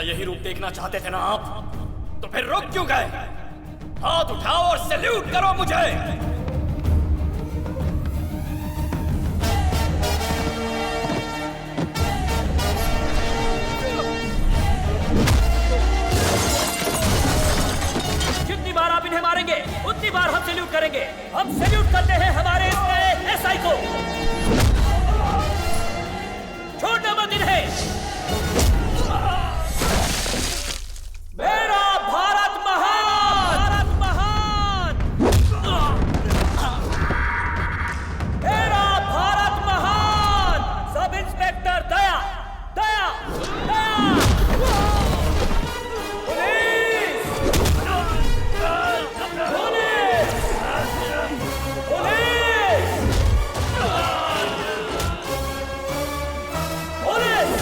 यही रूप देखना चाहते थे ना आप? तो फिर रुक क्यों गए? हाथ उठाओ और सैल्यूट करो मुझे। जितनी बार आप इन्हें मारेंगे उतनी बार हम सैल्यूट करेंगे। हम सैल्यूट करते हैं हमारे इस नए एसआई को। छोड़ना मत इन्हें। मेरा भारत महान, भारत महान, मेरा भारत महान। Sub inspector Daya, Daya, Daya. Police, police, police, police.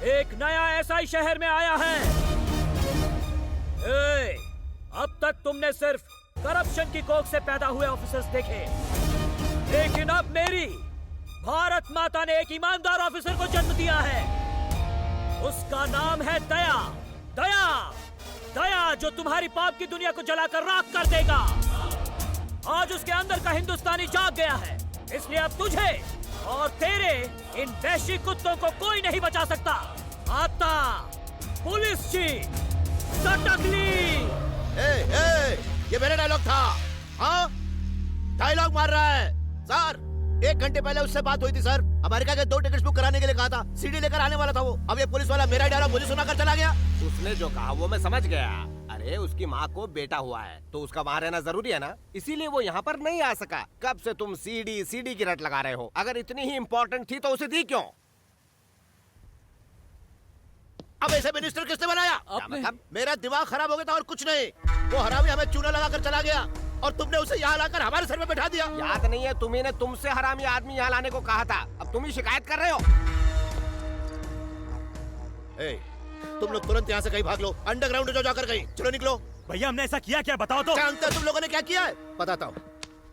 एक नया एसआई शहर में आया है। अब तक तुमने सिर्फ करप्शन की कोख से पैदा हुए ऑफिसर्स देखे, लेकिन अब मेरी भारत माता ने एक ईमानदार ऑफिसर को जन्म दिया है। उसका नाम है दया। दया, दया जो तुम्हारी पाप की दुनिया को जलाकर राख कर देगा। आज उसके अंदर का हिंदुस्तानी जाग गया है, इसलिए अब तुझे और तेरे इन वैश्विक कुत्तों को कोई नहीं बचा सकता। आता पुलिस चीफ सटकली। ये मेरा डायलॉग था। हाँ, डायलॉग मार रहा है सर। 1 घंटे पहले उससे बात हुई थी सर। अमेरिका के 2 टिकट्स बुक कराने के लिए कहा था। सीडी लेकर आने वाला था वो। अब ये पुलिस वाला मेरा डायलॉग मुझे सुनाकर चला गया। उसने जो कहा वो मैं समझ गया। अरे उसकी माँ को बेटा हुआ है तो उसका वहाँ रहना जरूरी है ना, इसीलिए वो यहाँ पर नहीं आ सका। कब से तुम सीडी सीडी की रट लगा रहे हो? अगर इतनी ही इम्पोर्टेंट थी तो उसे दी क्यों? अब ऐसे मिनिस्टर किसने बनाया? मतलब? मेरा दिमाग खराब हो गया था और कुछ नहीं। वो हरामी हमें चूना लगाकर चला गया और तुमने उसे यहाँ लाकर हमारे सर पे बैठा दिया। याद नहीं है तुम्ही ने तुमसे हरामी आदमी यहाँ लाने को कहा था? अब तुम ही शिकायत कर रहे हो। तुम लोग तुरंत यहाँ से कहीं भाग लो। अंडरग्राउंड जो जाकर कहीं। चलो निकलो। भैया हमने ऐसा किया क्या? बताओ तो। जानते हो तुम लोगों ने क्या किया है? बताता हूँ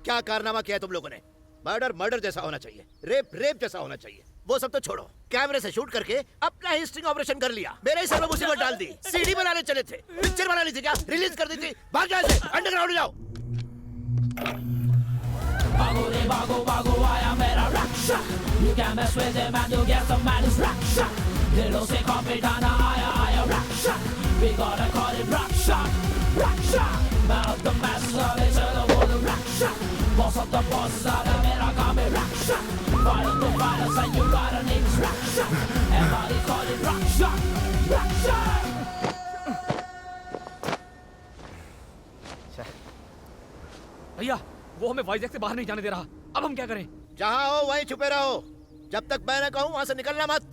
क्या कारनामा किया है तुम लोगों ने। मर्डर मर्डर जैसा होना चाहिए, रेप रेप जैसा होना चाहिए। वो सब तो छोड़ो, कैमरे से शूट करके अपना ही स्टिंग ऑपरेशन कर लिया। मेरे ही सर में मुसीबत डाल दी। सीडी बनाने चले थे, पिक्चर बनानी थी क्या? रिलीज कर दी थी। भाग जाओ से, अंडरग्राउंड जाओ। Bago de bago bago आया मेरा रक्षा। You can mess with him and you get some madness रक्षा। दिलों से कॉम्पिटाना आया आया रक्षा। We gotta call it Raksha Raksha. Man of the masses of it चलो बोलो रक्षा। Boss of the bosses आया मेरा काम है रक्षा। Violent to violence and you gotta name is Raksha. Everybody call it रक्षा रक्षा। भैया वो हमें वाइजैक से बाहर नहीं जाने दे रहा। अब हम क्या करें? जहाँ हो वहीं छुपे रहो। जब तक मैं न कहूँ वहाँ से निकलना मत।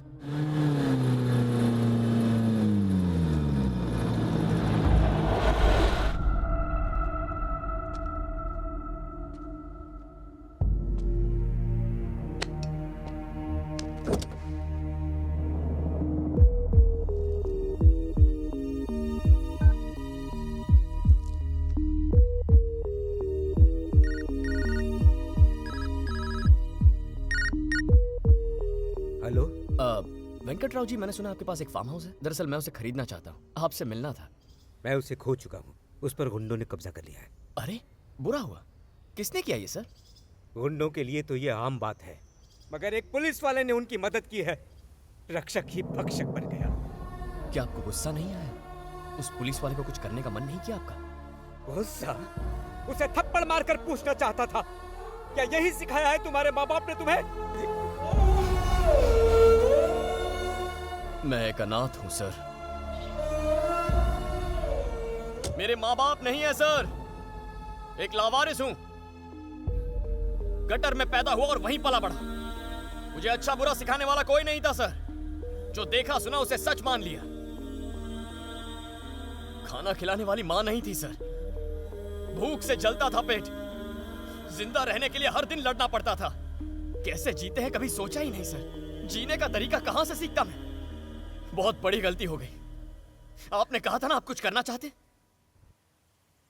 हेलो, वेंकट राव जी, मैंने सुना आपके पास एक फार्म हाउस है। दरअसल मैं उसे खरीदना चाहता हूँ, आपसे मिलना था। मैं उसे खो चुका हूँ। उस पर गुंडों ने कब्जा कर लिया है। अरे बुरा हुआ। किसने किया ये सर? गुंडों के लिए तो ये आम बात है, मगर एक पुलिस वाले ने उनकी मदद की है। रक्षक ही भक्षक बन गया। क्या आपको गुस्सा नहीं आया? उस पुलिस वाले को कुछ करने का मन नहीं किया आपका? गुस्सा? उसे थप्पड़ मारकर पूछना चाहता था, क्या यही सिखाया है तुम्हारे माँ बाप ने तुम्हें? मैं एक अनाथ हूं सर। मेरे माँ बाप नहीं है सर, एक लावारिस हूं। गटर में पैदा हुआ और वहीं पला बढ़ा। मुझे अच्छा बुरा सिखाने वाला कोई नहीं था सर। जो देखा सुना उसे सच मान लिया। खाना खिलाने वाली मां नहीं थी सर। भूख से जलता था पेट। जिंदा रहने के लिए हर दिन लड़ना पड़ता था। कैसे जीते हैं कभी सोचा ही नहीं सर। जीने का तरीका कहां से सीखता मैं? बहुत बड़ी गलती हो गई। आपने कहा था ना आप कुछ करना चाहते।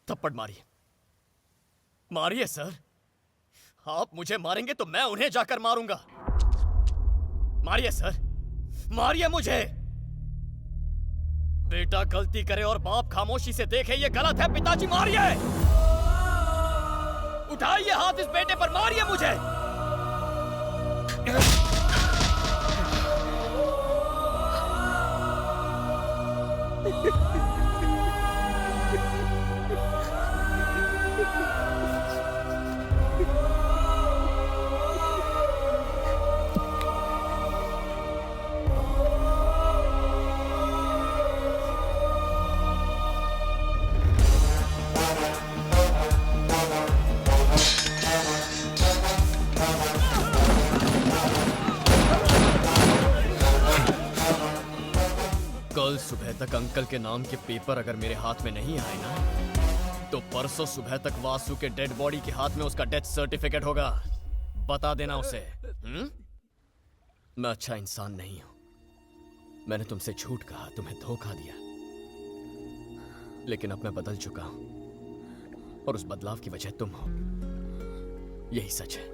थप्पड़ मारिए, मारिए सर। आप मुझे मारेंगे तो मैं उन्हें जाकर मारूंगा। मारिए सर, मारिए मुझे। बेटा गलती करे और बाप खामोशी से देखे, ये गलत है। पिताजी मारिए, उठाइए हाथ इस बेटे पर, मारिए मुझे। कल सुबह तक अंकल के नाम के पेपर अगर मेरे हाथ में नहीं आए ना, तो परसों सुबह तक वासु के डेड बॉडी के हाथ में उसका डेथ सर्टिफिकेट होगा। बता देना उसे। मैं अच्छा इंसान नहीं हूं। मैंने तुमसे झूठ कहा, तुम्हें धोखा दिया, लेकिन अब मैं बदल चुका हूं और उस बदलाव की वजह तुम हो। यही सच है।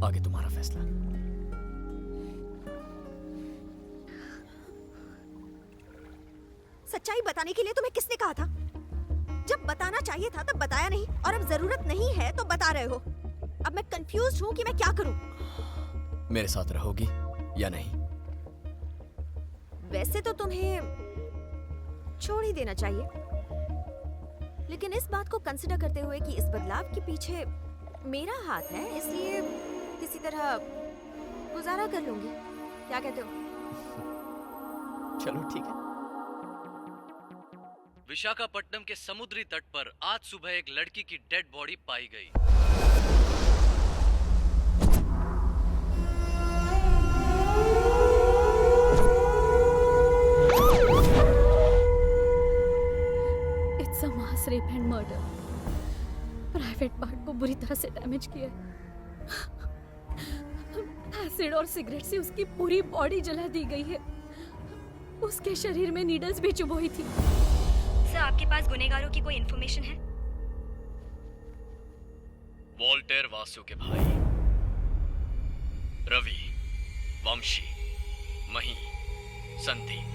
आगे तुम्हारा फैसला। सच्चाई बताने के लिए तुम्हें किसने कहा था? जब बताना चाहिए था तब बताया नहीं, और अब जरूरत नहीं है तो बता रहे हो। अब मैं कंफ्यूज हूँ कि मैं क्या करूँ। मेरे साथ रहोगी या नहीं? वैसे तो तुम्हें छोड़ ही देना चाहिए, लेकिन इस बात को कंसिडर करते हुए कि इस बदलाव के पीछे मेरा हाथ है, इसलिए किसी तरह गुजारा कर लूंगी। क्या कहते हो? चलो ठीक है। विशाखापट्टनम के समुद्री तट पर आज सुबह एक लड़की की डेड बॉडी पाई गई। It's a mass rape and murder. Private part को बुरी तरह से डैमेज किया है। एसिड और सिगरेट से उसकी पूरी बॉडी जला दी गई है। उसके शरीर में नीडल्स भी चुभोई थी। सर, आपके पास गुनहगारों की कोई इन्फॉर्मेशन है? वॉल्टर वासु के भाई रवि, वंशी, मही, संदीप।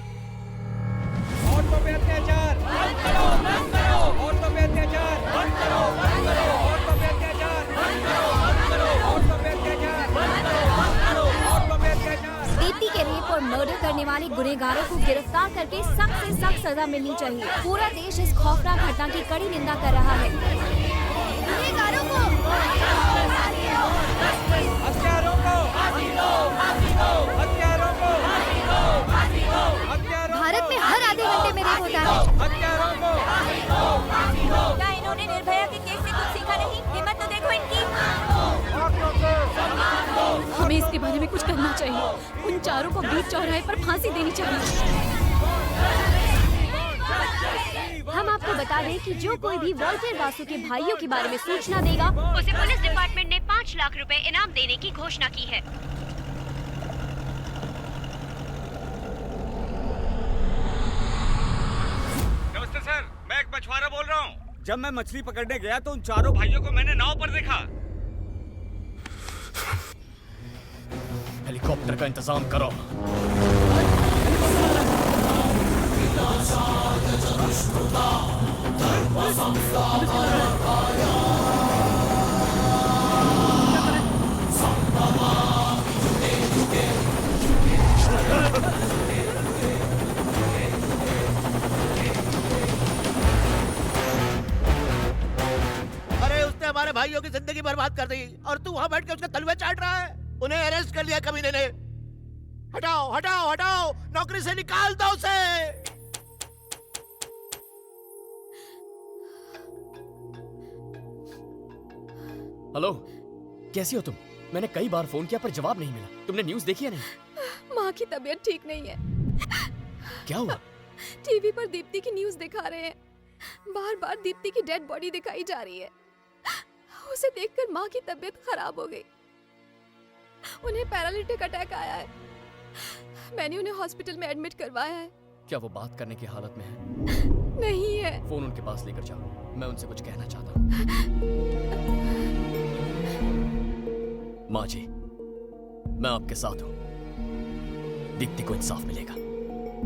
औरतों पे अत्याचार बंद करो, बंद करो। औरतों पे अत्याचार बंद करो, बंद करो। औरतों पे अत्याचार बंद करो, बंद करो। औरतों पे अत्याचार बंद करो, बंद करो। औरतों पे अत्याचार। बेटी के रेप और मर्डर करने वाले गुनहगारों को गिरफ्तार करके सख्त से सख्त सजा मिलनी चाहिए। पूरा देश इस खौफनाक घटना की कड़ी निंदा कर रहा है। गुनहगारों को हत्यारों को फांसी दो, फांसी दो। हत्यारों को फांसी दो, फांसी दो। भारत में हर आधे घंटे में रेप होता है। हत्यारों को फांसी दो, फांसी दो। क्या इन्होंने निर्भया के केस से कुछ सीखा नहीं? हिम्मत तो देखो इनकी। हमें इसके बारे में कुछ करना चाहिए। उन चारों को बीच चौराहे पर फांसी देनी चाहिए। हम आपको बता दें कि जो कोई भी वॉल्टर वासु के भाइयों के बारे में सूचना देगा, उसे पुलिस डिपार्टमेंट ने 5 लाख रुपए इनाम देने की घोषणा की है। नमस्ते सर, मैं एक मछुआरा बोल रहा हूँ। जब मैं मछली पकड़ने गया तो उन चारों भाइयों को मैंने नाव पर देखा। हेलीकॉप्टर का इंतजाम करो। भाइयों की जिंदगी बर्बाद कर दी और तू वहां बैठ के उसके तलवे चाट रहा है। उन्हें अरेस्ट कर लिया कमीने ने। हटाओ हटाओ हटाओ, नौकरी से निकाल दो उसे। हेलो, कैसी हो तुम? मैंने कई बार फोन किया पर जवाब नहीं मिला। तुमने न्यूज़ देखी है नहीं? माँ की तबीयत ठीक नहीं है। क्या हुआ? टीवी पर दीप्ति की न्यूज़ दिखा रहे हैं। बार बार दीप्ति की डेड बॉडी दिखाई जा रही है। उसे देखकर माँ की तबीयत खराब हो गई। उन्हें पैरालिटिक अटैक आया है। मैंने उन्हें हॉस्पिटल में एडमिट करवाया है। क्या वो बात करने की हालत में है? नहीं है। फोन उनके पास लेकर जाओ, मैं उनसे कुछ कहना चाहता हूँ। माँ जी, मैं आपके साथ हूँ। दीप्ति को इंसाफ मिलेगा।